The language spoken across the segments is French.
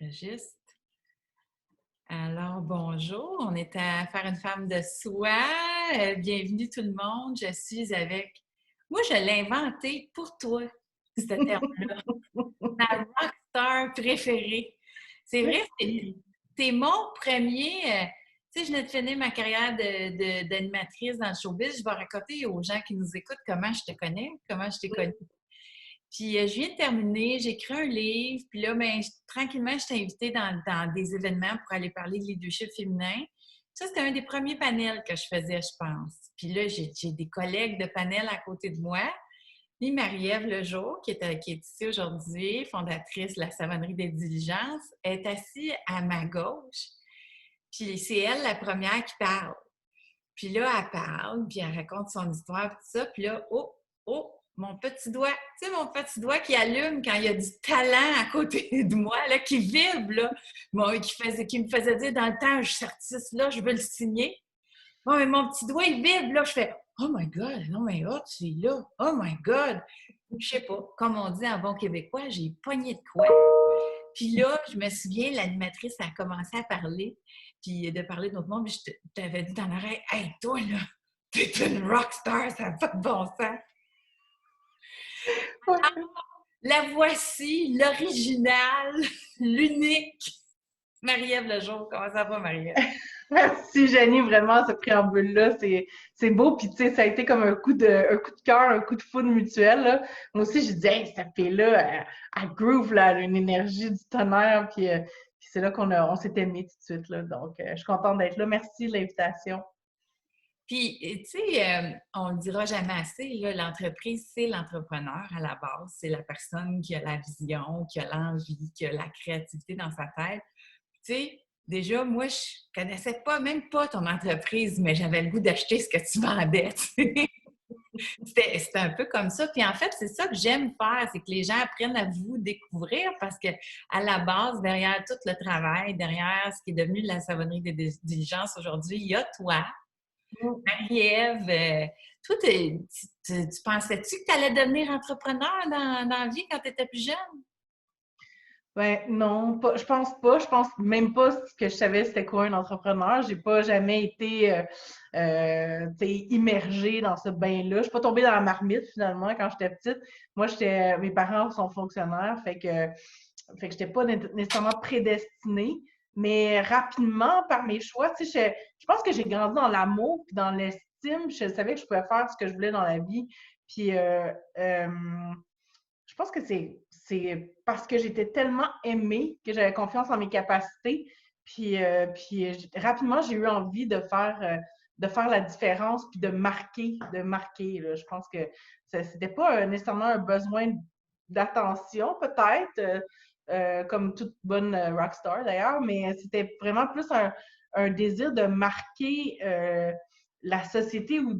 J'enregistre. Alors, bonjour, on est à faire une femme de soi. Bienvenue tout le monde. Je suis avec... Moi, je l'ai inventé pour toi, ce terme-là. Ma rockstar préférée. C'est vrai, c'est mon premier... tu sais, je venais de finir ma carrière d'animatrice dans le showbiz. Je vais raconter aux gens qui nous écoutent comment je te connais, comment je t'ai connue. Puis, je viens de terminer, j'ai écrit un livre, puis là, ben, tranquillement, je t'ai invitée dans des événements pour aller parler de leadership féminin. Ça, c'était un des premiers panels que je faisais, je pense. Puis là, j'ai des collègues de panel à côté de moi. Puis Marie-Ève Lejour, qui est ici aujourd'hui, fondatrice de la Savonnerie des Diligences, est assise à ma gauche. Puis c'est elle la première qui parle. Puis là, elle parle, puis elle raconte son histoire, tout ça. Puis là, oh, mon petit doigt, tu sais, mon petit doigt qui allume quand il y a du talent à côté de moi, là, qui vibre, là, qui me faisait dire dans le temps, je suis artiste, là, je veux le signer. Bon, mais mon petit doigt, il vibre, là, je fais « Oh my God, non, mais oh, tu es là, oh my God! » Je sais pas, comme on dit en bon québécois, j'ai pogné de quoi. Puis là, je me souviens, l'animatrice a commencé à parler, puis de parler d'autres monde, puis je t'avais dit dans l'oreille « Hey, toi, là, t'es une rockstar, ça n'a pas de bon sens! » La voici, l'original, l'unique Marie-Ève Lejour. Comment ça va, Marie-Ève? Merci, Jenny, vraiment, ce préambule-là, c'est beau. Puis, tu sais, ça a été comme un coup de cœur, un coup de foudre mutuel, là. Moi aussi, je disais, hey, cette fille-là, elle groove, là, elle a une énergie du tonnerre. Puis c'est là on s'est aimés tout de suite, là. Donc, je suis contente d'être là. Merci de l'invitation. Puis, tu sais, on ne le dira jamais assez, là, l'entreprise, c'est l'entrepreneur à la base. C'est la personne qui a la vision, qui a l'envie, qui a la créativité dans sa tête. Tu sais, déjà, moi, je connaissais même pas ton entreprise, mais j'avais le goût d'acheter ce que tu vendais. C'était un peu comme ça. Puis en fait, c'est ça que j'aime faire, c'est que les gens apprennent à vous découvrir parce que à la base, derrière tout le travail, derrière ce qui est devenu de la savonnerie des diligences aujourd'hui, il y a toi, Marie-Ève. Toi, tu pensais-tu que tu allais devenir entrepreneur dans la vie quand tu étais plus jeune? Ben non, je pense pas. Je pense même pas que je savais c'était quoi un entrepreneur. J'ai pas jamais été tu sais, immergée dans ce bain-là. Je suis pas tombée dans la marmite finalement quand j'étais petite. Moi, mes parents sont fonctionnaires, fait que j'étais pas nécessairement prédestinée. Mais rapidement, par mes choix, tu sais, je pense que j'ai grandi dans l'amour puis dans l'estime. Je savais que je pouvais faire ce que je voulais dans la vie. Puis je pense que c'est parce que j'étais tellement aimée que j'avais confiance en mes capacités. Rapidement, j'ai eu envie de faire la différence puis de marquer. Là. Je pense que c'était pas nécessairement un besoin d'attention, peut-être, comme toute bonne rockstar d'ailleurs, mais c'était vraiment plus un désir de marquer la société ou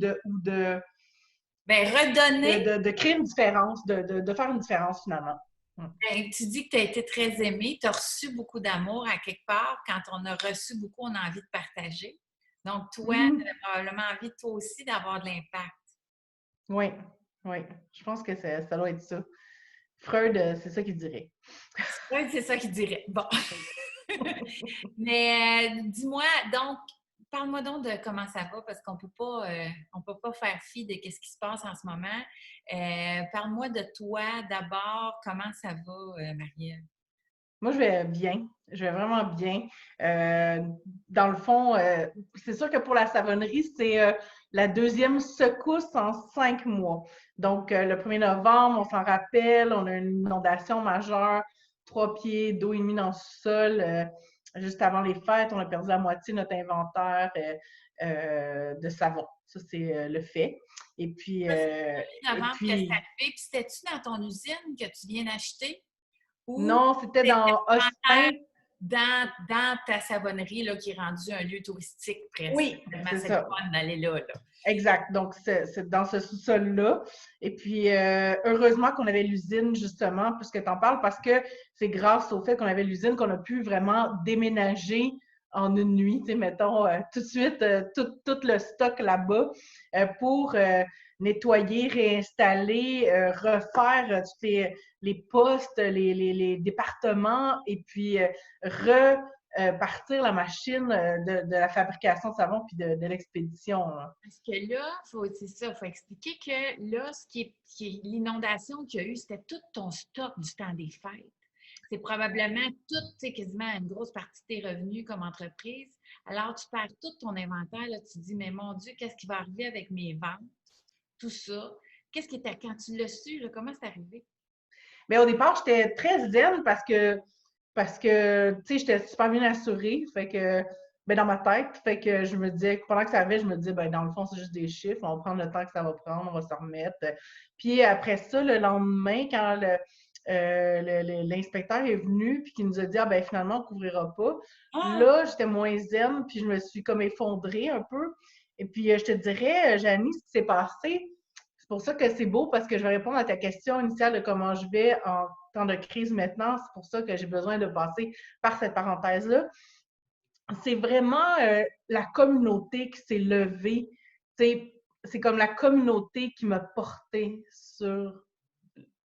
Bien, redonner. de créer une différence, de faire une différence finalement. Ben, tu dis que tu as été très aimée, tu as reçu beaucoup d'amour à quelque part. Quand on a reçu beaucoup, on a envie de partager. Donc, toi, tu as probablement envie, toi aussi, d'avoir de l'impact. Oui, oui. Je pense que ça doit être ça. Freud, c'est ça qu'il dirait. Oui, c'est ça qu'il dirait. Bon. Mais dis-moi, donc, parle-moi donc de comment ça va, parce qu'on on peut pas faire fi de ce qui se passe en ce moment. Parle-moi de toi d'abord. Comment ça va, Marie-Ève? Moi, je vais bien. Je vais vraiment bien. Dans le fond, c'est sûr que pour la savonnerie, c'est la deuxième secousse en 5 mois. Donc, le 1er novembre, on s'en rappelle, on a une inondation majeure, 3 pieds d'eau et demi dans le sol. Juste avant les fêtes, on a perdu la moitié de notre inventaire de savon. Ça, c'est le fait. Et puis, Ça, euh, c'est et novembre que ça puis fait. Puis, c'était-tu dans ton usine que tu viens d'acheter? Ou non, c'était c'était dans Austin. dans ta savonnerie là, qui est rendue un lieu touristique presque? Oui, Tellement c'est c'est le ça. fun d'aller là, là. Exact. Donc, c'est dans ce sous-sol-là. Et puis, heureusement qu'on avait l'usine, justement, puisque tu en parles, parce que c'est grâce au fait qu'on avait l'usine qu'on a pu vraiment déménager en une nuit. Tu sais, mettons, tout de suite, tout le stock là-bas pour nettoyer, réinstaller, refaire tous les postes, les départements, et puis repartir la machine de la fabrication de savon puis de l'expédition. Parce que là, c'est ça, il faut expliquer que là, qui est l'inondation qu'il y a eu, c'était tout ton stock du temps des fêtes. C'est probablement tout, tu sais, quasiment une grosse partie de tes revenus comme entreprise. Alors, tu perds tout ton inventaire, là, tu te dis, mais mon Dieu, qu'est-ce qui va arriver avec mes ventes? Tout ça. Qu'est-ce qui était, quand tu l'as su, là, comment c'est arrivé? Mais au départ, j'étais très zen parce que tu sais, j'étais super bien assurée. Fait que, ben, dans ma tête, fait que je me disais, pendant que ça arrivait, je me disais, ben, dans le fond, c'est juste des chiffres. On va prendre le temps que ça va prendre, on va s'en remettre. Puis après ça, le lendemain, quand l'inspecteur est venu puis qu'il nous a dit, ah, ben, finalement, on ne couvrira pas. Ah! Là, j'étais moins zen, puis je me suis comme effondrée un peu. Et puis, je te dirais, Janie, ce qui s'est passé, c'est pour ça que c'est beau, parce que je vais répondre à ta question initiale de comment je vais en temps de crise maintenant. C'est pour ça que j'ai besoin de passer par cette parenthèse-là. C'est vraiment la communauté qui s'est levée. C'est comme la communauté qui m'a portée sur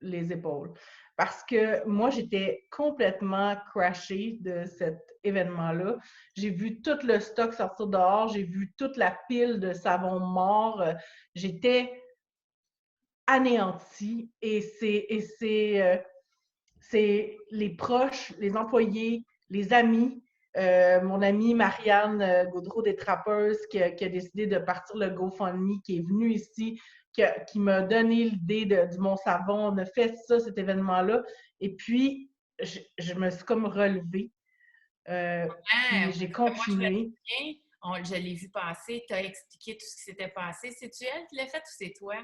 les épaules. Parce que moi, j'étais complètement crashée de cet événement-là. J'ai vu tout le stock sortir dehors, j'ai vu toute la pile de savon mort. J'étais anéantie, et c'est les proches, les employés, les amis. Mon amie Marianne Gaudreau des Trappeuses qui a décidé de partir le GoFundMe, qui est venue ici, qui m'a donné l'idée du Mont Savon. On a fait ça, cet événement-là. Et puis, je me suis comme relevée. Puis j'ai Moi, je me continué. souviens, je l'ai vu passer, tu as expliqué tout ce qui s'était passé. C'est-tu elle qui l'a fait ou c'est toi?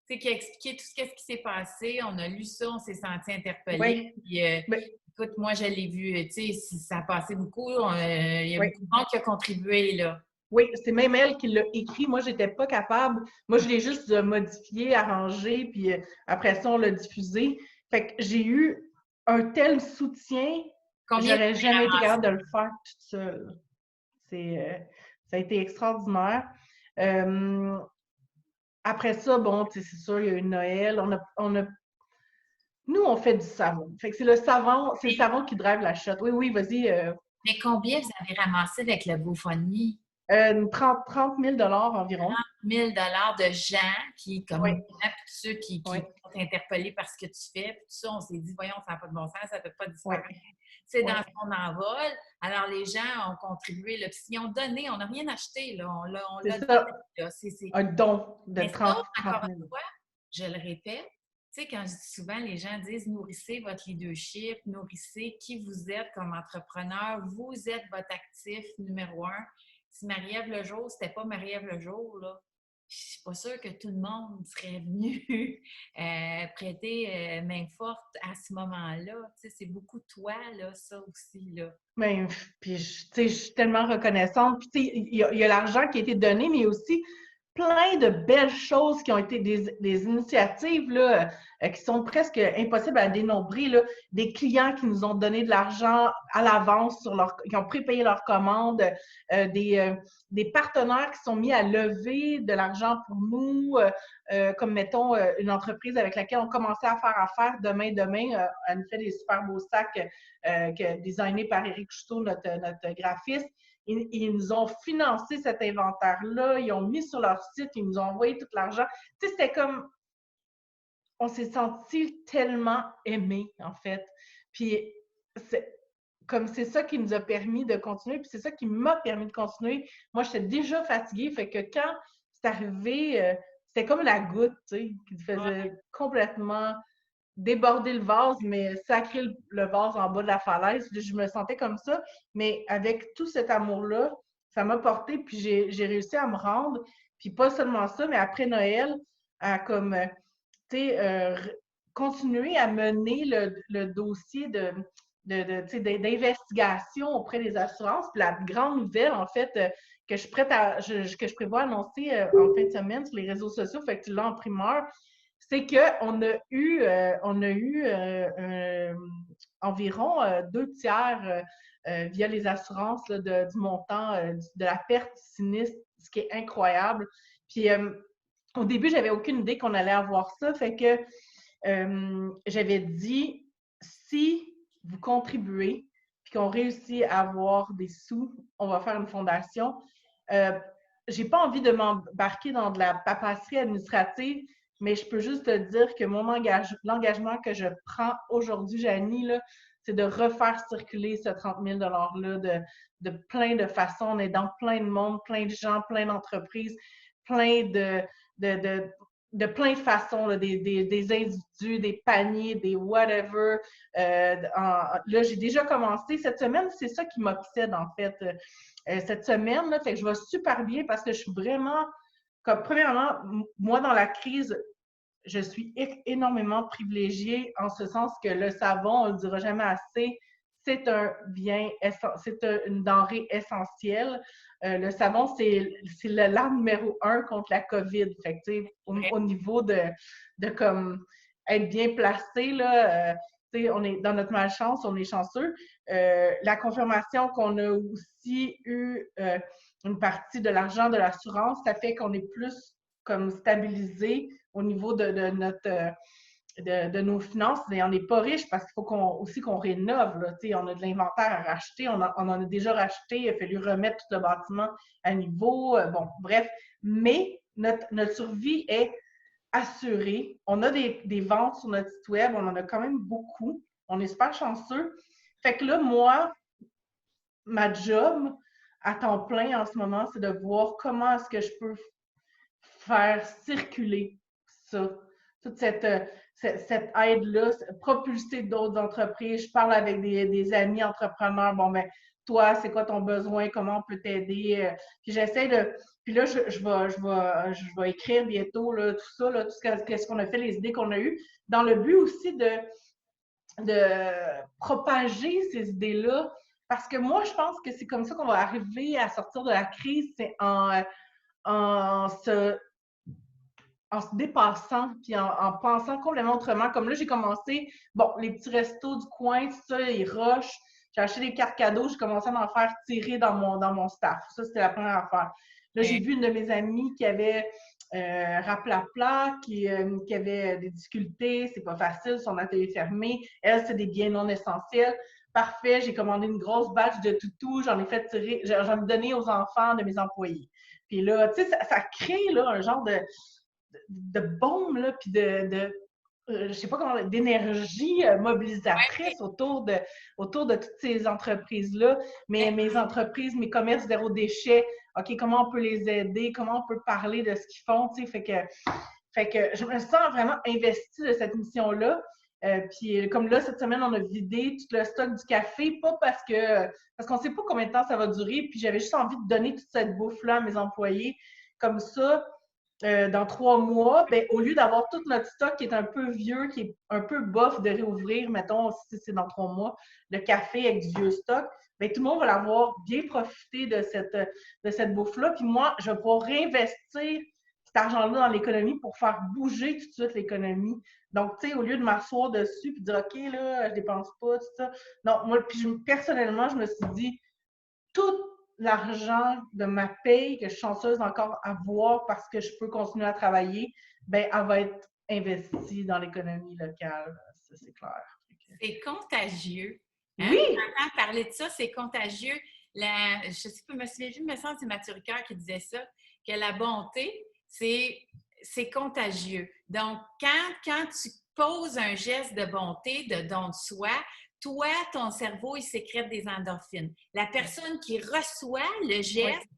Tu sais, qui a expliqué tout ce qui s'est passé. On a lu ça, on s'est senti interpellés. Oui, Puis, mais, écoute, moi, je l'ai vu, tu sais, ça a passé beaucoup. Il y a oui. beaucoup de monde qui a contribué, là. Oui, c'est même elle qui l'a écrit. Moi, j'étais pas capable. Moi, je l'ai juste modifié, arrangé, puis après ça, on l'a diffusé. Fait que j'ai eu un tel soutien, Combien j'aurais tu jamais été ramassé? capable de le faire toute seule. Ça a été extraordinaire. Euh, Après ça, bon, c'est sûr, il y a eu Noël. Nous, on fait du savon. Fait que c'est le savon qui drive la shot. Oui, oui, vas-y. Mais combien vous avez ramassé avec le GoFundMe? 30 000 environ. 1000 $ de gens qui, comme Oui, moi, puis ceux qui oui, sont interpellés par ce que tu fais, puis tout ça, on s'est dit, voyons, ça n'a pas de bon sens, ça ne peut pas oui, disparaître. C'est oui. dans son envol. Alors, les gens ont contribué, là, puis ils ont donné, on n'a rien acheté, là, on C'est l'a donné. ça. Là. Un don de Mais 30 sauf, encore 30 une 000. fois, je le répète, tu sais, quand je dis souvent, les gens disent nourrissez votre leadership, nourrissez qui vous êtes comme entrepreneur, vous êtes votre actif numéro un. Si Marie-Ève Lejour, c'était pas Marie-Ève Lejour, là, je suis pas sûre que tout le monde serait venu prêter main forte à ce moment-là. Tu sais, c'est beaucoup toi, là, ça aussi, là. Mais, puis, tu sais, je suis tellement reconnaissante. Puis, tu sais, il y a l'argent qui a été donné, mais il y a aussi plein de belles choses qui ont été des initiatives là, qui sont presque impossibles à dénombrer. Là. Des clients qui nous ont donné de l'argent à l'avance, qui ont prépayé leurs commandes, des partenaires qui sont mis à lever de l'argent pour nous, comme mettons une entreprise avec laquelle on commençait à faire affaire demain. Elle nous fait des super beaux sacs designés par Éric Cousteau, notre graphiste. Ils nous ont financé cet inventaire-là, ils ont mis sur leur site, ils nous ont envoyé tout l'argent. Tu sais, c'était comme, on s'est senti tellement aimés, en fait. Puis, c'est ça qui nous a permis de continuer, puis c'est ça qui m'a permis de continuer. Moi, j'étais déjà fatiguée, fait que quand c'est arrivé, c'était comme la goutte, tu sais, qui faisait complètement déborder le vase, mais sacrer le vase en bas de la falaise. Je me sentais comme ça, mais avec tout cet amour-là, ça m'a porté, puis j'ai réussi à me rendre. Puis pas seulement ça, mais après Noël, à comme, tu sais, continuer à mener le dossier d'investigation auprès des assurances. Puis la grande nouvelle, en fait, que je prévois annoncer en fin de semaine sur les réseaux sociaux, fait que tu l'as en primeur, c'est qu'on a eu environ 2 tiers via les assurances là, du montant de la perte sinistre, ce qui est incroyable. Puis au début, j'avais aucune idée qu'on allait avoir ça. Fait que j'avais dit, si vous contribuez puis qu'on réussit à avoir des sous, on va faire une fondation. J'ai pas envie de m'embarquer dans de la paperasserie administrative, mais je peux juste te dire que l'engagement que je prends aujourd'hui, Janie, là, c'est de refaire circuler ce 30 000 $-là de plein de façons. On est dans plein de monde, plein de gens, plein d'entreprises, plein de, plein de façons, là, des individus, des paniers, des whatever. Là, j'ai déjà commencé. Cette semaine, c'est ça qui m'obsède, en fait. Cette semaine, là, fait que je vais super bien parce que je suis vraiment, comme, premièrement, moi, dans la crise, je suis énormément privilégiée en ce sens que le savon, on ne le dira jamais assez, c'est un bien, c'est une denrée essentielle. Le savon, c'est l'arme numéro 1 contre la COVID. Fait que, au niveau de comme être bien placé, là, on est dans notre malchance, on est chanceux. La confirmation qu'on a aussi eu une partie de l'argent de l'assurance, ça fait qu'on est plus comme stabilisé au niveau de nos finances, mais on n'est pas riche parce qu'il faut aussi qu'on rénove. Là, on a de l'inventaire à racheter, on en a déjà racheté, il a fallu remettre tout le bâtiment à niveau. Bon, bref, mais notre survie est assurée. On a des ventes sur notre site web, on en a quand même beaucoup. On est super chanceux. Fait que là, moi, ma job à temps plein en ce moment, c'est de voir comment est-ce que je peux faire circuler ça, toute cette aide-là, propulser d'autres entreprises. Je parle avec des amis entrepreneurs. Bon, ben, toi, c'est quoi ton besoin? Comment on peut t'aider? Puis j'essaie de. Puis là, je vais écrire bientôt là, tout ça, là, tout ce qu'on a fait, les idées qu'on a eues, dans le but aussi de propager ces idées-là. Parce que moi, je pense que c'est comme ça qu'on va arriver à sortir de la crise, c'est en se dépassant, puis en pensant complètement autrement. Comme là, j'ai commencé, bon, les petits restos du coin, tout ça, ils rushent. J'ai acheté des cartes cadeaux, j'ai commencé à en faire tirer dans mon staff. Ça, c'était la première affaire. Là, j'ai vu une de mes amies qui avait Raplapla, qui avait des difficultés, c'est pas facile, son atelier fermé. Elle, c'est des biens non essentiels. Parfait, j'ai commandé une grosse batch de toutous, j'en ai fait tirer, j'en ai donné aux enfants de mes employés. Puis là, tu sais, ça crée là, un genre de bombe, là, puis je sais pas comment, d'énergie mobilisatrice autour de toutes ces entreprises-là. Mais mes entreprises, mes commerces zéro déchet, OK, comment on peut les aider? Comment on peut parler de ce qu'ils font? Tu sais, fait que je me sens vraiment investie de cette mission-là. Puis comme là, cette semaine, on a vidé tout le stock du café, pas parce qu'on sait pas combien de temps ça va durer, puis j'avais juste envie de donner toute cette bouffe-là à mes employés. Comme ça, dans 3 mois, ben, au lieu d'avoir tout notre stock qui est un peu vieux, qui est un peu bof de réouvrir, mettons, si c'est dans 3 mois, le café avec du vieux stock, ben, tout le monde va l'avoir bien profité de cette bouffe-là. Puis moi, je vais pouvoir réinvestir cet argent-là dans l'économie pour faire bouger tout de suite l'économie. Donc, tu sais, au lieu de m'asseoir dessus et de dire, OK, là, je dépense pas, tout ça. Non, moi, puis personnellement, je me suis dit, tout l'argent de ma paye que je suis chanceuse encore à voir parce que je peux continuer à travailler, ben, elle va être investie dans l'économie locale. Ça, c'est clair. C'est contagieux. Hein? Oui! J'entends parler de ça, c'est contagieux. Je ne sais pas, je me souviens plus, il me semble que c'est Mathieu Ricard qui disait ça, que la bonté, c'est contagieux. Donc, quand tu poses un geste de bonté, de don de soi, toi, ton cerveau, il sécrète des endorphines. La personne qui reçoit le geste,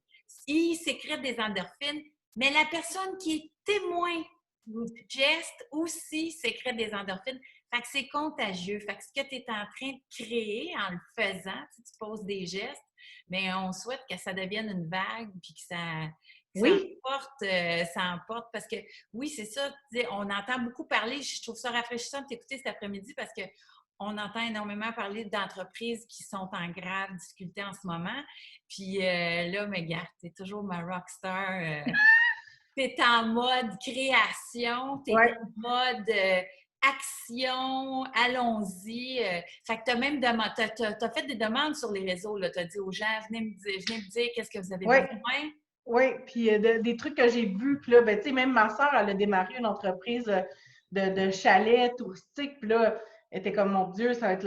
il sécrète des endorphines, mais la personne qui est témoin du geste aussi sécrète des endorphines. Fait que c'est contagieux. Fait que ce que tu es en train de créer en le faisant, si tu poses des gestes, mais on souhaite que ça devienne une vague puis que ça emporte parce que oui, c'est ça, on entend beaucoup parler, je trouve ça rafraîchissant de t'écouter cet après-midi parce que on entend énormément parler d'entreprises qui sont en grave difficulté en ce moment. Puis là, mais regarde, t'es toujours ma rockstar. T'es en mode création, t'es en mode action, allons-y. Fait que t'as même t'as fait des demandes sur les réseaux. Tu as dit aux gens, venez me dire qu'est-ce que vous avez besoin. Oui, puis des trucs que j'ai vus, puis là, ben, tu sais, même ma soeur, elle a démarré une entreprise de chalets touristiques, puis là, elle était comme, mon Dieu, ça va être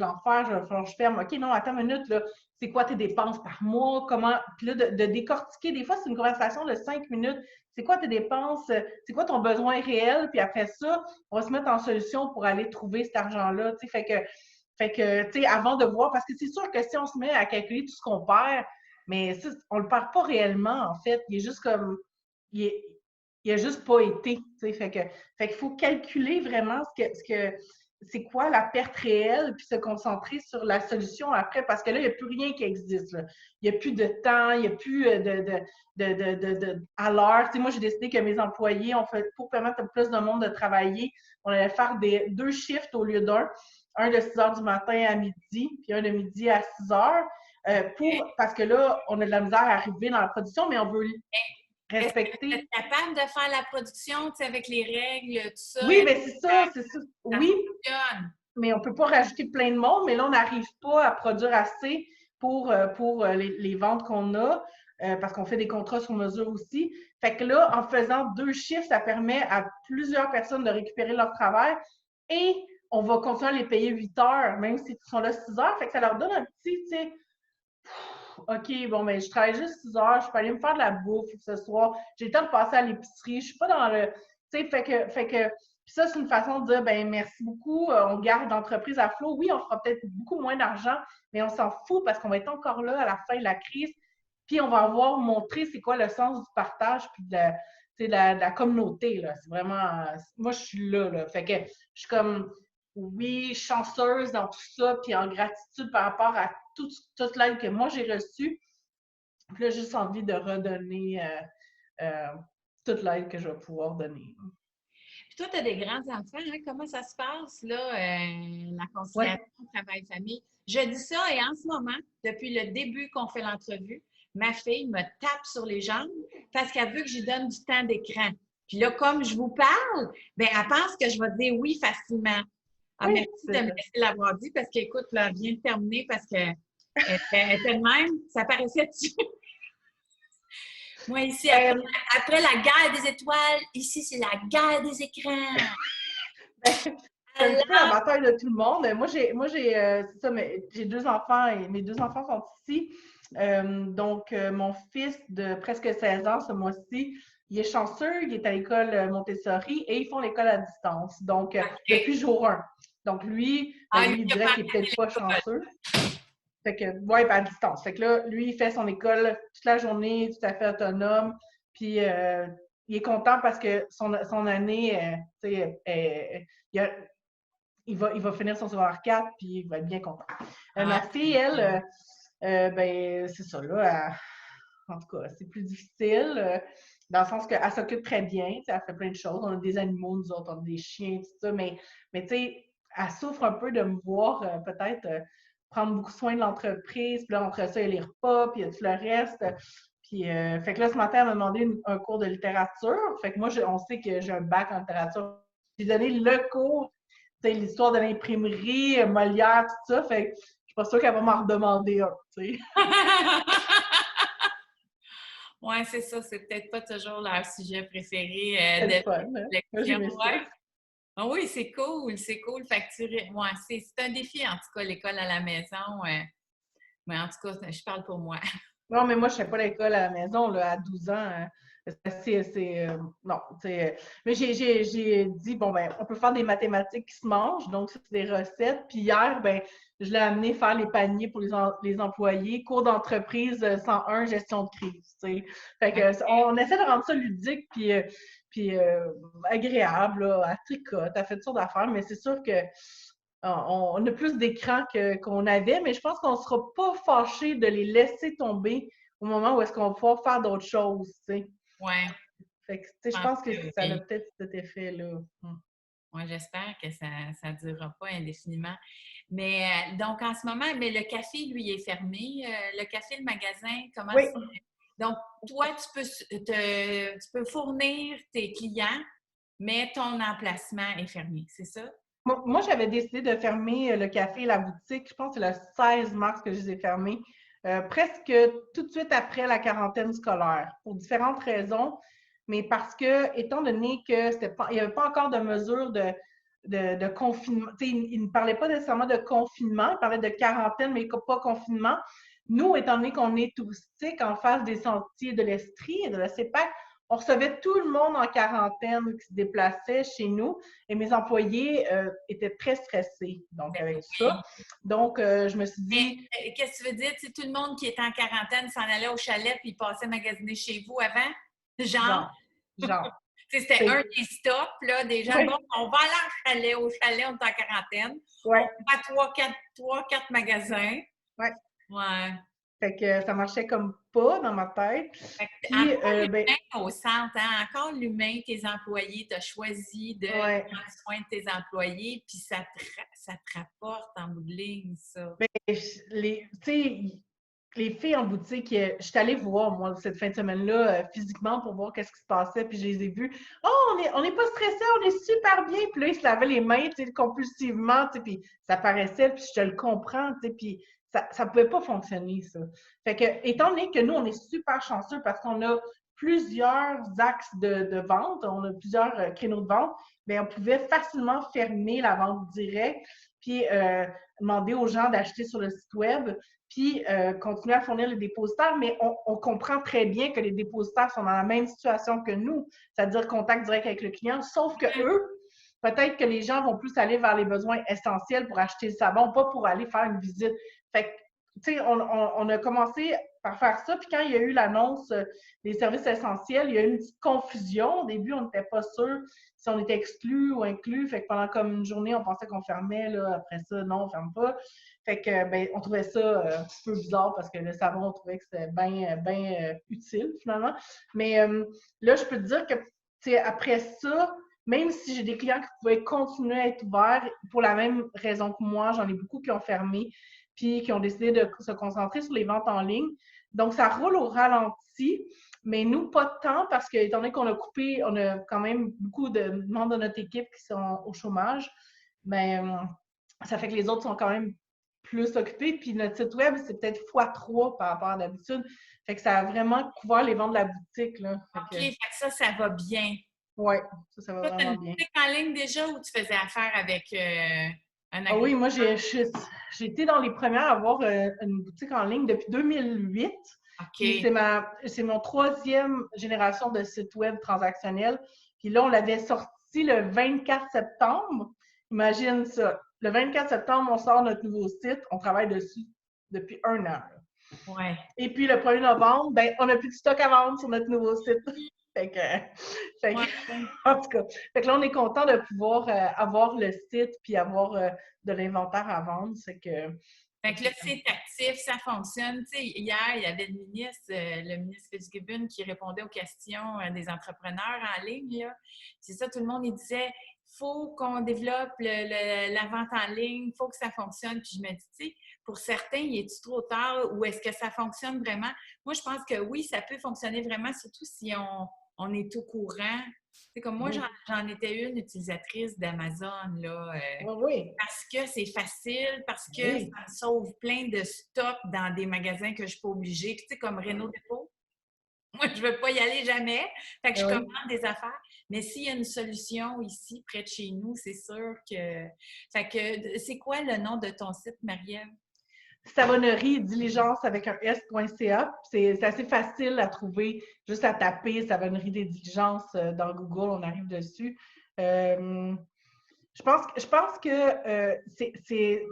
l'enfer, il va falloir que je ferme. OK, non, attends une minute, là, c'est quoi tes dépenses par mois? Comment? Puis là, de décortiquer, des fois, c'est une conversation de 5 minutes. C'est quoi tes dépenses? C'est quoi ton besoin réel? Puis après ça, on va se mettre en solution pour aller trouver cet argent-là, tu sais, fait que, tu sais, avant de voir, parce que c'est sûr que si on se met à calculer tout ce qu'on perd, mais ça, on le perd pas réellement, en fait. Il est juste comme. Il, est, il a juste pas été. Tu sais, fait qu'il faut calculer vraiment c'est quoi la perte réelle, puis se concentrer sur la solution après, parce que là, il n'y a plus rien qui existe. Là. Il n'y a plus de temps, il n'y a plus à l'heure. Tu sais, moi, j'ai décidé que mes employés, pour permettre à plus de monde de travailler, on allait faire deux shifts au lieu d'un. Un de 6 heures du matin à midi, puis un de midi à 6 heures. Parce que là, on a de la misère à arriver dans la production, mais on veut Est-ce que vous êtes respecter. capable de faire la production, tu sais, avec les règles, tout ça? Oui, Est-ce mais que c'est ça. ça Oui, fonctionne? mais on peut pas rajouter plein de monde, mais là, on n'arrive pas à produire assez pour les ventes qu'on a, parce qu'on fait des contrats sur mesure aussi. Fait que là, en faisant 2 chiffres, ça permet à plusieurs personnes de récupérer leur travail et on va continuer à les payer 8 heures, même s'ils sont là 6 heures. Fait que ça leur donne un petit, tu sais, OK, bon, mais je travaille juste 6 heures, je peux aller me faire de la bouffe ce soir. J'ai le temps de passer à l'épicerie. Je suis pas dans le. Tu sais, puis ça, c'est une façon de dire, ben merci beaucoup, on garde l'entreprise à flot. Oui, on fera peut-être beaucoup moins d'argent, mais on s'en fout parce qu'on va être encore là à la fin de la crise. Puis on va avoir montré c'est quoi le sens du partage puis de la communauté, là. C'est vraiment. Moi, je suis là, là. Fait que je suis comme, oui, chanceuse dans tout ça, puis en gratitude par rapport à toute l'aide que moi j'ai reçue. Puis là, j'ai juste envie de redonner toute l'aide que je vais pouvoir donner. Puis toi, tu as des grands-enfants, hein? Comment ça se passe, là, la Oui, conciliation travail-famille? Je dis ça et en ce moment, depuis le début qu'on fait l'entrevue, ma fille me tape sur les jambes parce qu'elle veut que j'y donne du temps d'écran. Puis là, comme je vous parle, bien, elle pense que je vais dire oui facilement. Ah, oui, merci de c'est me ça. laisser l'avoir dit parce qu'écoute, là, elle vient de terminer parce que elle était de même, ça paraissait dessus. Moi, ici, Euh, après la guerre des étoiles, ici, c'est la guerre des écrans. c'est un petit peu la bataille de tout le monde. C'est ça, mais j'ai 2 enfants et mes 2 enfants sont ici. Donc, mon fils de presque 16 ans ce mois-ci, il est chanceux, il est à l'école Montessori et ils font l'école à distance. Donc, OK. depuis jour 1. Donc, Ah, lui, lui, il il a dirait pas qu'il est regardé peut-être pas l'école. chanceux. Fait que, ouais, à distance. Fait que là, lui, il fait son école toute la journée, tout à fait autonome. Puis, il est content parce que son année, tu sais, il va finir son secondaire 4, puis il va être bien content. Ma Ah, fille, elle, ben, c'est ça, là. En tout cas, c'est plus difficile, dans le sens qu'elle s'occupe très bien, elle fait plein de choses. On a des animaux, nous autres, on a des chiens, tout ça, mais tu sais, elle souffre un peu de me voir peut-être prendre beaucoup soin de l'entreprise, puis là, entre ça, il y a les repas, puis il y a tout le reste. Puis, fait que là, ce matin, elle m'a demandé un cours de littérature. Fait que moi, on sait que j'ai un bac en littérature. J'ai donné le cours, tu sais, l'histoire de l'imprimerie, Molière, tout ça. Fait que je suis pas sûre qu'elle va m'en redemander un, tu sais. ouais, c'est ça. C'est peut-être pas toujours leur sujet préféré C'est le de fun, hein? Moi, lecture. j'aimais ça. Ouais. Ah oui, c'est cool, c'est cool. Fait que ouais, c'est un défi, en tout cas, l'école à la maison. Mais en tout cas, je parle pour moi. Non, mais moi, je ne fais pas l'école à la maison, là, à 12 ans. Non, tu sais. Mais j'ai dit, bon, ben, on peut faire des mathématiques qui se mangent, donc ça, c'est des recettes. Puis hier, ben, je l'ai amené faire les paniers pour les employés, cours d'entreprise 101, gestion de crise, tu sais. Fait que, on essaie de rendre ça ludique, puis agréable, là, à tricote, à fait toutes sortes d'affaires, mais c'est sûr que on a plus d'écran qu'on avait, mais je pense qu'on ne sera pas fâché de les laisser tomber au moment où est-ce qu'on va pouvoir faire d'autres choses, tu sais. Ouais, Fait que, tu sais, je je pense pense que que ça a oui. peut-être cet effet-là. Moi, j'espère que ça ne durera pas indéfiniment. Mais donc, en ce moment, mais le café, lui, est fermé. Le café, le magasin, comment Oui, c'est? Donc, toi, tu peux fournir tes clients, mais ton emplacement est fermé, c'est ça? moi, j'avais décidé de fermer le café et la boutique. Je pense que c'est le 16 mars que je les ai fermés presque tout de suite après la quarantaine scolaire, pour différentes raisons, mais parce que, étant donné que il n'y avait pas encore de mesures de confinement, il ne parlait pas nécessairement de confinement, il parlait de quarantaine, mais pas confinement. Nous, étant donné qu'on est touristique en face des sentiers de l'Estrie et de la CEPAC, on recevait tout le monde en quarantaine qui se déplaçait chez nous et mes employés étaient très stressés donc avec ça. Donc, je me suis dit... Qu'est-ce que tu veux dire? Tout le monde qui était en quarantaine s'en allait au chalet puis passait magasiner chez vous avant? Genre. C'était un des stops, là, des gens. Bon, on va aller au chalet, on est en quarantaine. Ouais. On va à 3-4 magasins. Ouais. Ouais. Fait que ça marchait comme pas dans ma tête. Puis, encore l'humain au centre, hein? Encore l'humain, tes employés, tu as choisi de prendre soin de tes employés, puis ça te rapporte en bout de ligne, ça. Ben, tu sais, les filles en boutique, je suis allée voir, moi, cette fin de semaine-là, physiquement pour voir qu'est-ce qui se passait, puis je les ai vues. Oh, on n'est pas stressés, on est super bien. Puis là, ils se lavaient les mains, tu sais, compulsivement, tu sais, puis ça paraissait, puis je te le comprends, tu sais, puis ça ne pouvait pas fonctionner, ça. Fait que, étant donné que nous, on est super chanceux parce qu'on a plusieurs axes de vente, on a plusieurs créneaux de vente, bien, on pouvait facilement fermer la vente directe, puis demander aux gens d'acheter sur le site web, puis continuer à fournir les dépositaires, mais on comprend très bien que les dépositaires sont dans la même situation que nous, c'est-à-dire contact direct avec le client, sauf que eux, peut-être que les gens vont plus aller vers les besoins essentiels pour acheter le savon, pas pour aller faire une visite. Fait que, tu sais, on a commencé par faire ça, puis quand il y a eu l'annonce des services essentiels, il y a eu une petite confusion. Au début, on n'était pas sûr si on était exclu ou inclus. Fait que pendant comme une journée, on pensait qu'on fermait. Là. Après ça, non, on ne ferme pas. Fait que, ben, on trouvait ça un petit peu bizarre parce que le savon, on trouvait que c'était bien utile, finalement. Mais là, je peux te dire que, tu sais, après ça, même si j'ai des clients qui pouvaient continuer à être ouverts, pour la même raison que moi, j'en ai beaucoup qui ont fermé puis qui ont décidé de se concentrer sur les ventes en ligne. Donc, ça roule au ralenti, mais nous, pas de temps parce que, étant donné qu'on a coupé, on a quand même beaucoup de membres de notre équipe qui sont au chômage, mais ça fait que les autres sont quand même plus occupés. Puis notre site web, c'est peut-être x3 par rapport à d'habitude. Fait que ça a vraiment couvert les ventes de la boutique. Là. OK, fait que ça va bien. Oui, ça va vraiment bien. Tu étais en ligne déjà ou tu faisais affaire avec un agriculteur? Ah oui, moi, j'ai été dans les premières à avoir une boutique en ligne depuis 2008. Okay. C'est mon 3e génération de site web transactionnel. Puis là, on l'avait sorti le 24 septembre. Imagine ça. Le 24 septembre, on sort notre nouveau site. On travaille dessus depuis 1 an. Ouais. Et puis le 1er novembre, ben, on n'a plus de stock à vendre sur notre nouveau site. Fait que, en tout cas, fait que là, on est content de pouvoir avoir le site puis avoir de l'inventaire à vendre. Fait que là, c'est actif, ça fonctionne. Tu sais, hier, il y avait le ministre Fitzgibbon, qui répondait aux questions des entrepreneurs en ligne. C'est ça, tout le monde, il disait, il faut qu'on développe la vente en ligne, il faut que ça fonctionne. Puis je me dis, tu sais, pour certains, il est-tu trop tard ou est-ce que ça fonctionne vraiment? Moi, je pense que oui, ça peut fonctionner vraiment, surtout si on est au courant. C'est comme moi, j'en étais une utilisatrice d'Amazon, là. Oui. Parce que c'est facile, parce que ça me sauve plein de stocks dans des magasins que je ne suis pas obligée. Tu sais, comme Renault Dépôt. Moi, je ne veux pas y aller jamais. Fait que je commande des affaires. Mais s'il y a une solution ici, près de chez nous, c'est sûr que... Fait que c'est quoi le nom de ton site, Marie-Ève? Savonnerie Diligence avec un S.ca. C'est assez facile à trouver, juste à taper Savonnerie des Diligences dans Google, on arrive dessus. Je pense que c'est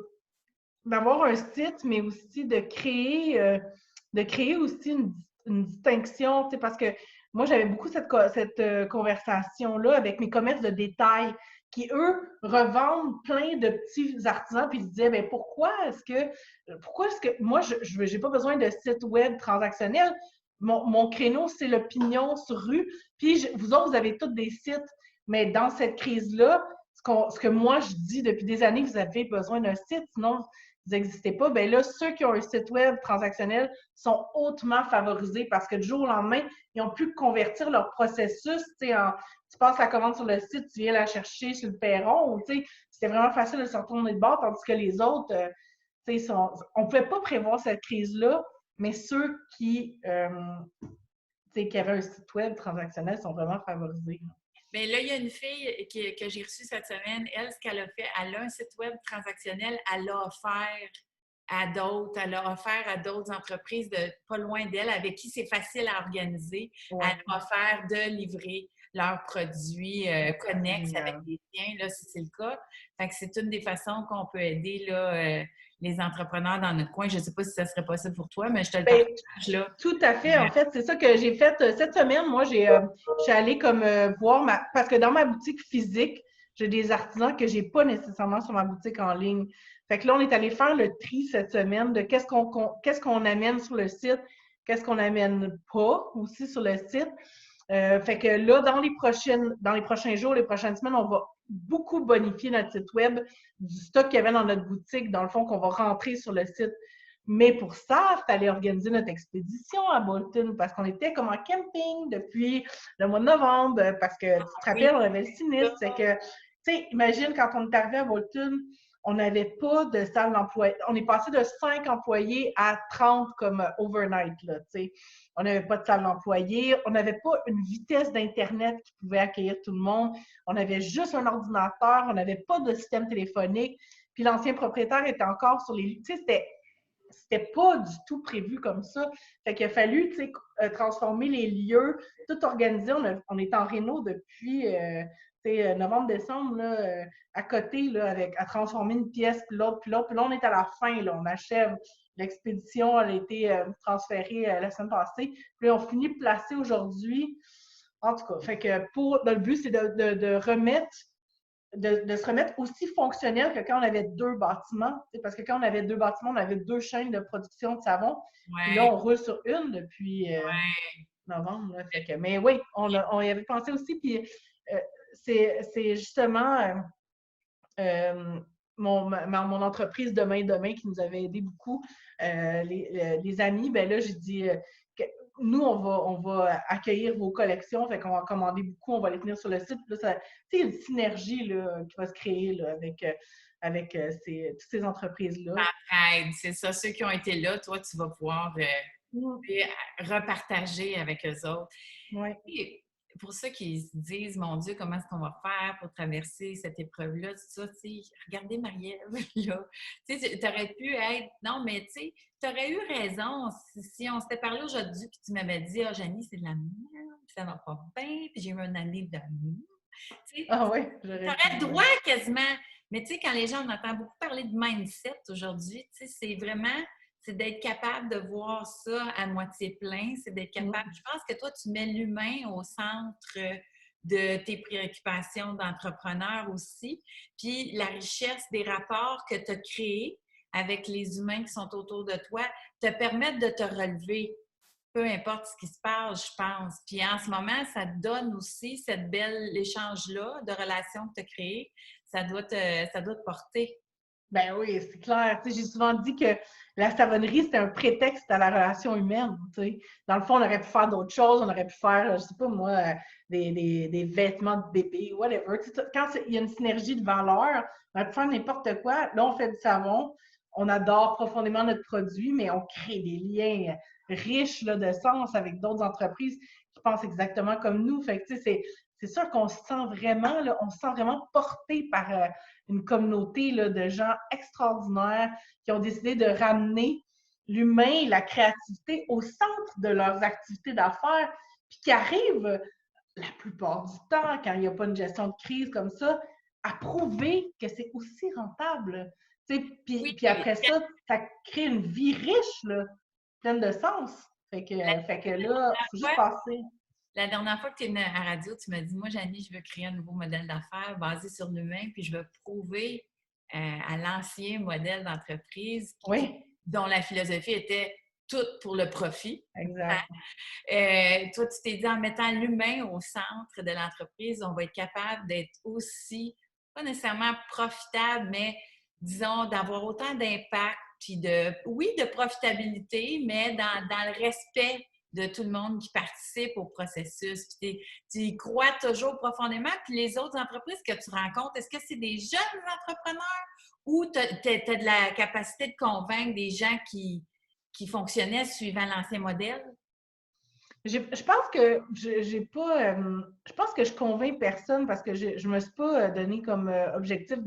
d'avoir un site, mais aussi de créer aussi une distinction, parce que moi, j'avais beaucoup cette conversation-là avec mes commerces de détail qui, eux, revendent plein de petits artisans, puis ils se disaient, bien, pourquoi est-ce que moi, je n'ai pas besoin de site web transactionnel? Mon créneau, c'est le pignon sur rue, puis vous autres, vous avez tous des sites, mais dans cette crise-là, ce que moi, je dis depuis des années, vous avez besoin d'un site, sinon, vous n'existez pas. Bien là, ceux qui ont un site web transactionnel sont hautement favorisés parce que du jour au lendemain, ils ont pu convertir leur processus. Tu passes la commande sur le site, tu viens la chercher sur le perron. C'était vraiment facile de se retourner de bord, tandis que les autres, on ne pouvait pas prévoir cette crise-là. mais ceux qui avaient un site web transactionnel sont vraiment favorisés. Bien là, il y a une fille que j'ai reçue cette semaine. Elle, ce qu'elle a fait, elle a un site web transactionnel, elle a offert à d'autres entreprises de pas loin d'elle, avec qui c'est facile à organiser. Ouais. Elle a offert de livrer leurs produits connexes avec les tiens, là, si c'est le cas. Fait que c'est une des façons qu'on peut aider là, les entrepreneurs dans notre coin. Je ne sais pas si ça serait possible pour toi, mais je te le Ben, partage là. tout à fait. En fait, c'est ça que j'ai fait cette semaine. Moi, je suis allée comme voir parce que dans ma boutique physique, j'ai des artisans que j'ai pas nécessairement sur ma boutique en ligne. Fait que là, on est allé faire le tri cette semaine de qu'est-ce qu'on amène sur le site, qu'est-ce qu'on n'amène pas aussi sur le site. Fait que là, dans les prochains jours, les prochaines semaines, on va beaucoup bonifier notre site web du stock qu'il y avait dans notre boutique, dans le fond, qu'on va rentrer sur le site. Mais pour ça, il fallait organiser notre expédition à Bolton parce qu'on était comme en camping depuis le mois de novembre, parce que tu te Oui, rappelles, on avait le sinistre. C'est que, tu sais, imagine quand on est arrivé à Bolton, on n'avait pas de salle d'employés. On est passé de 5 employés à 30 comme overnight, là, tu sais. On n'avait pas de salle d'employés. On n'avait pas une vitesse d'Internet qui pouvait accueillir tout le monde. On avait juste un ordinateur. On n'avait pas de système téléphonique. Puis l'ancien propriétaire était encore sur les... Tu sais, c'était pas du tout prévu comme ça. Fait qu'il a fallu, tu sais, transformer les lieux, tout organiser. On est en réno depuis, novembre-décembre, là, à côté, là, à transformer une pièce, puis l'autre, puis l'autre. Puis là, on est à la fin, là, on achève. L'expédition, elle a été transférée la semaine passée. Puis là, on finit de placer aujourd'hui. En tout cas, fait que le but, c'est de se remettre aussi fonctionnel que quand on avait deux bâtiments. Parce que quand on avait deux bâtiments, on avait deux chaînes de production de savon. Puis là, ouais, on roule sur une depuis ouais. novembre. Là, fait que, mais oui, on y avait pensé aussi. Puis c'est justement mon entreprise Demain qui nous avait aidé beaucoup. Les amis, ben là, j'ai dit nous, on va accueillir vos collections, fait qu'on va commander beaucoup, on va les tenir sur le site. Là, il y a une synergie là, qui va se créer là, avec toutes ces entreprises-là. Entraide, c'est ça. Ceux qui ont été là, toi, tu vas pouvoir repartager avec eux autres. Ouais. Et pour ceux qui se disent, mon Dieu, comment est-ce qu'on va faire pour traverser cette épreuve-là, tout ça, tu sais, regardez Marie-Ève, là. Tu sais, tu aurais pu être, non, mais tu sais, tu aurais eu raison si on s'était parlé aujourd'hui puis tu m'avais dit, ah, Janie, c'est de la merde, ça va pas bien, puis j'ai eu une année de merde. Tu sais, Ah oui, tu j'aurais aurais le pu. droit quasiment. Mais tu sais, quand les gens, on entend beaucoup parler de mindset aujourd'hui, tu sais, c'est vraiment, c'est d'être capable de voir ça à moitié plein, c'est d'être capable. Je pense que toi, tu mets l'humain au centre de tes préoccupations d'entrepreneur aussi. Puis la richesse des rapports que tu as créés avec les humains qui sont autour de toi te permettent de te relever, peu importe ce qui se passe, je pense. Puis en ce moment, ça te donne aussi cette belle échange-là de relations que tu as créé. Ça doit te porter. Ben oui, c'est clair. Tu sais, j'ai souvent dit que la savonnerie, c'était un prétexte à la relation humaine. Tu sais. Dans le fond, on aurait pu faire d'autres choses. On aurait pu faire, je sais pas moi, des vêtements de bébé, whatever. Tu sais, quand il y a une synergie de valeurs, on aurait pu faire n'importe quoi. Là, on fait du savon. On adore profondément notre produit, mais on crée des liens riches là, de sens avec d'autres entreprises qui pensent exactement comme nous. Fait que, tu sais, c'est sûr qu'on se sent vraiment, là, on se sent vraiment porté par une communauté là, de gens extraordinaires qui ont décidé de ramener l'humain et la créativité au centre de leurs activités d'affaires, puis qui arrivent, la plupart du temps, quand il n'y a pas une gestion de crise comme ça, à prouver que c'est aussi rentable. Puis après ça, ça crée une vie riche, là, pleine de sens. Fait que là, il faut juste passer. La dernière fois que tu es venue à la radio, tu m'as dit, moi, Janie, je veux créer un nouveau modèle d'affaires basé sur l'humain, puis je veux prouver à l'ancien modèle d'entreprise Oui, dont la philosophie était toute pour le profit. exact. Toi, tu t'es dit, en mettant l'humain au centre de l'entreprise, on va être capable d'être aussi, pas nécessairement profitable, mais disons, d'avoir autant d'impact, puis oui, de profitabilité, mais dans le respect de tout le monde qui participe au processus. Puis tu y crois toujours profondément. Puis les autres entreprises que tu rencontres, est-ce que c'est des jeunes entrepreneurs ou tu as de la capacité de convaincre des gens qui qui fonctionnait suivant l'ancien modèle? Je pense que j'ai pas. Je pense que je convainc personne parce que je me suis pas donné comme objectif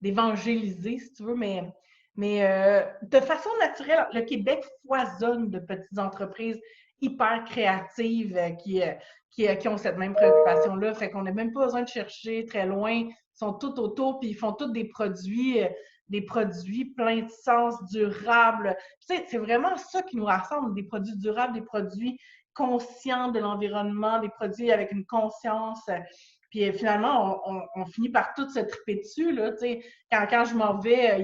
d'évangéliser, si tu veux, mais de façon naturelle, le Québec foisonne de petites entreprises hyper créatives qui ont cette même préoccupation-là. Fait qu'on n'a même pas besoin de chercher très loin. Ils sont tout autour, puis ils font tous des produits pleins de sens, durables. Tu sais, c'est vraiment ça qui nous rassemble, des produits durables, des produits conscients de l'environnement, des produits avec une conscience. Puis finalement, on finit par tout se triper dessus. Là, quand je m'en vais,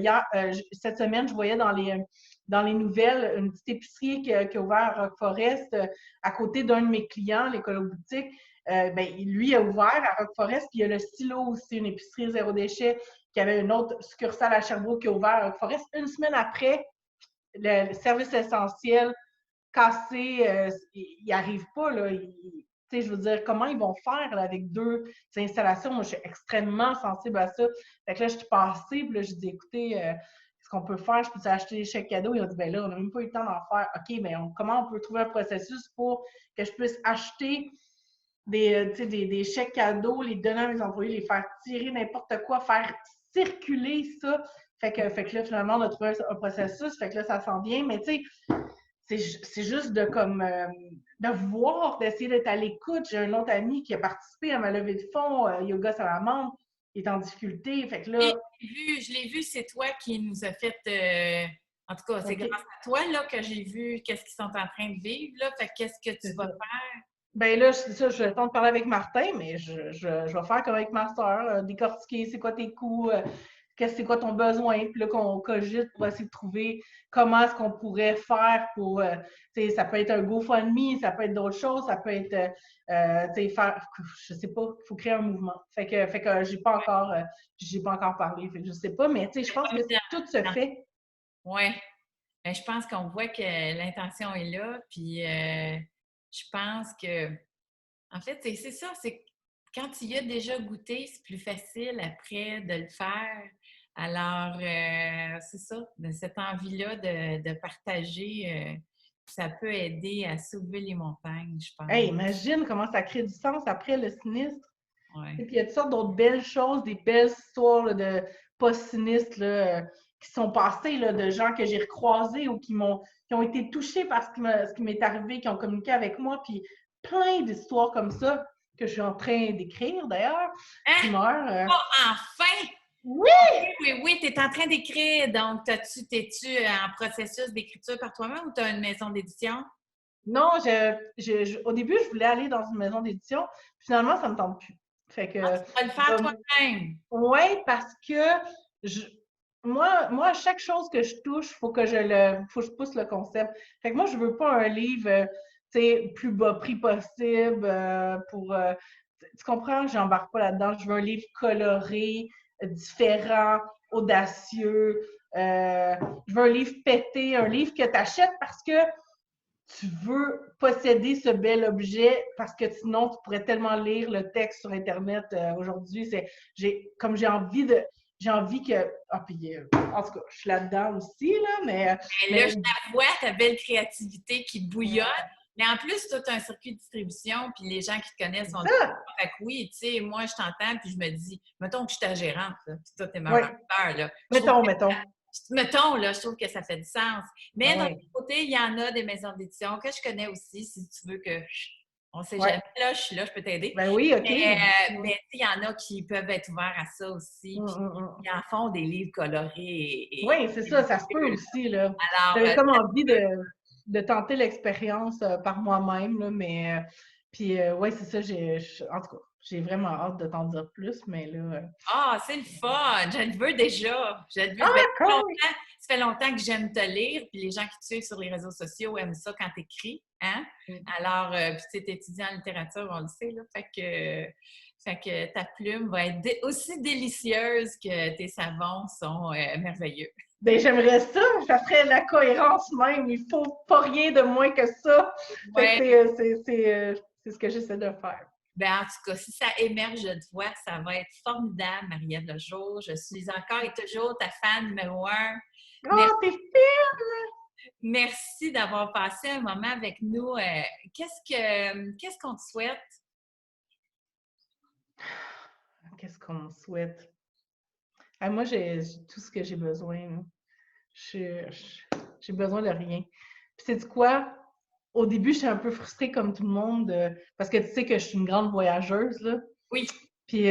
cette semaine, je voyais dans les nouvelles une petite épicerie qui a ouvert à Rock Forest à côté d'un de mes clients, l'Écolo Boutique. Lui a ouvert à Rock Forest, puis il y a le Stylo aussi, une épicerie zéro déchet, qui avait une autre succursale à Sherbrooke qui a ouvert à Rock Forest. Une semaine après, le service essentiel cassé, ils n'arrivent pas, là. Je veux dire, comment ils vont faire là, avec deux installations? Moi, je suis extrêmement sensible à ça. Fait que là, je suis passée, puis là, je dis, écoutez, ce qu'on peut faire, je peux acheter des chèques cadeaux? Ils ont dit, ben là, on n'a même pas eu le temps d'en faire. OK, mais comment on peut trouver un processus pour que je puisse acheter des chèques cadeaux, les donner à mes employés, les faire tirer n'importe quoi, faire circuler ça? Fait que là, finalement, on a trouvé un processus. Fait que là, ça s'en vient. Mais tu sais, c'est juste de voir, d'essayer d'être à l'écoute. J'ai un autre ami qui a participé à ma levée de fonds, Yoga Salamandre, il est en difficulté. Fait que là. Je l'ai vu, c'est toi qui nous a fait. En tout cas, c'est Okay. grâce à toi là, que j'ai vu qu'est-ce qu'ils sont en train de vivre. Là. Fait qu'est-ce que tu vas faire? Ben là, c'est ça, je vais attendre de parler avec Martin, mais je vais faire comme avec ma soeur, décortiquer c'est quoi tes coûts, c'est quoi ton besoin, puis là qu'on cogite pour essayer de trouver comment est-ce qu'on pourrait faire pour, ça peut être un GoFundMe, ça peut être d'autres choses, ça peut être, faire, je sais pas, il faut créer un mouvement. Fait que j'ai pas encore parlé, fait que je sais pas, mais je pense que tout se fait. Oui, je pense qu'on voit que l'intention est là, puis je pense que, en fait, c'est ça, c'est quand tu y as déjà goûté, c'est plus facile après de le faire. Alors, c'est ça, de cette envie-là de partager, ça peut aider à soulever les montagnes, je pense. Hey, imagine comment ça crée du sens après le sinistre. Ouais. Et puis il y a toutes sortes d'autres belles choses, des belles histoires là, de post-sinistres qui sont passées, là, de gens que j'ai recroisés ou qui ont été touchés par ce qui m'est arrivé, qui ont communiqué avec moi. Puis plein d'histoires comme ça que je suis en train d'écrire d'ailleurs. Hein? Oh, enfin! Oui! Oui, tu es en train d'écrire. Donc, t'es-tu en processus d'écriture par toi-même ou tu as une maison d'édition? Non, au début, je voulais aller dans une maison d'édition. Finalement, ça ne me tente plus. Fait que, tu vas le faire toi-même. Oui, parce que moi, chaque chose que je touche, faut que je pousse le concept. Fait que moi, je veux pas un livre, plus bas prix possible tu comprends? J'embarque pas là-dedans. Je veux un livre coloré, différent, audacieux. Je veux un livre pété, un livre que tu achètes parce que tu veux posséder ce bel objet parce que sinon, tu pourrais tellement lire le texte sur Internet aujourd'hui. Comme j'ai envie que. Ah, puis, en tout cas, je suis là-dedans aussi, là, mais là, je la vois, ta belle créativité qui bouillonne. Mais en plus, tu as un circuit de distribution, puis les gens qui te connaissent vont dire fait que oui, tu sais, moi, je t'entends, puis je me dis, mettons que je suis ta gérante, là, puis toi, t'es ma marketeur, là. Mettons, là, je trouve que ça fait du sens. Mais d'un autre côté, il y en a des maisons d'édition que je connais aussi, si tu veux que. On ne sait jamais. Là, je suis là, je peux t'aider. Ben oui, OK. Mais il y en a qui peuvent être ouverts à ça aussi. Puis, ils en font des livres colorés. Oui, c'est ça, ça se peut aussi. J'avais comme envie de tenter l'expérience par moi-même, là, mais puis oui, c'est ça, en tout cas, j'ai vraiment hâte de t'en dire plus, mais là. Ah, c'est le fun! Je le veux déjà! Je le veux. Ça fait longtemps que j'aime te lire, puis les gens qui te suivent sur les réseaux sociaux aiment ça quand tu écris. Hein? Alors, puis tu es étudiant en littérature, on le sait, là. Fait que ta plume va être aussi délicieuse que tes savons sont merveilleux. Ben, j'aimerais ça, ça serait la cohérence même. Il faut pas rien de moins que ça. Ouais. C'est ce que j'essaie de faire. Ben, en tout cas, si ça émerge de toi, ça va être formidable, Marielle Lejour. Je suis encore et toujours ta fan numéro 1. Oh, t'es fine! Merci d'avoir passé un moment avec nous. Qu'est-ce qu'on te souhaite? Qu'est-ce qu'on me souhaite? Ah, moi, j'ai tout ce que j'ai besoin, là. Je- je- J'ai besoin de rien. Puis, sais-tu quoi? Au début, j'étais un peu frustrée comme tout le monde parce que tu sais que je suis une grande voyageuse, là. Oui. Puis,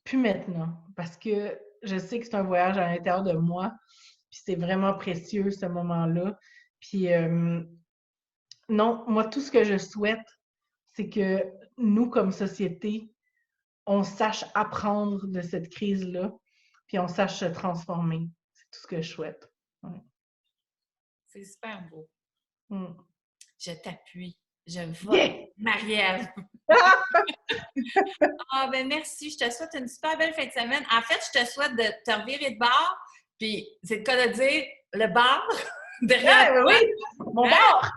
plus maintenant, parce que je sais que c'est un voyage à l'intérieur de moi, puis c'est vraiment précieux, ce moment-là. Puis, non, moi, tout ce que je souhaite, c'est que nous, comme société, on sache apprendre de cette crise-là, puis on sache se transformer. C'est tout ce que je souhaite. Ouais. C'est super beau. Mm. Je t'appuie. Je vote. Yeah! Marie-Ève. Ah, ben merci. Je te souhaite une super belle fin de semaine. En fait, je te souhaite de te revirer de bord, puis c'est le cas de dire le bar derrière Ah, toi. oui! Mon Hein? bar!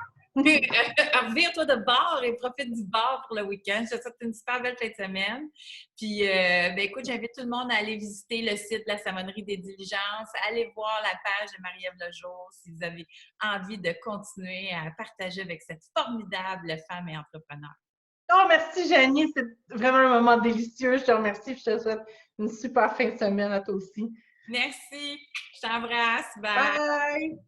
Puis, revire-toi de bar et profite du bar pour le week-end. Je te souhaite une super belle fin de semaine. Puis, ben écoute, j'invite tout le monde à aller visiter le site de la Savonnerie des Diligences, allez voir la page de Marie-Ève Lejour si vous avez envie de continuer à partager avec cette formidable femme et entrepreneur. Oh, merci, Janie. C'est vraiment un moment délicieux. Je te remercie. Je te souhaite une super fin de semaine à toi aussi. Merci. Je t'embrasse. Bye. Bye!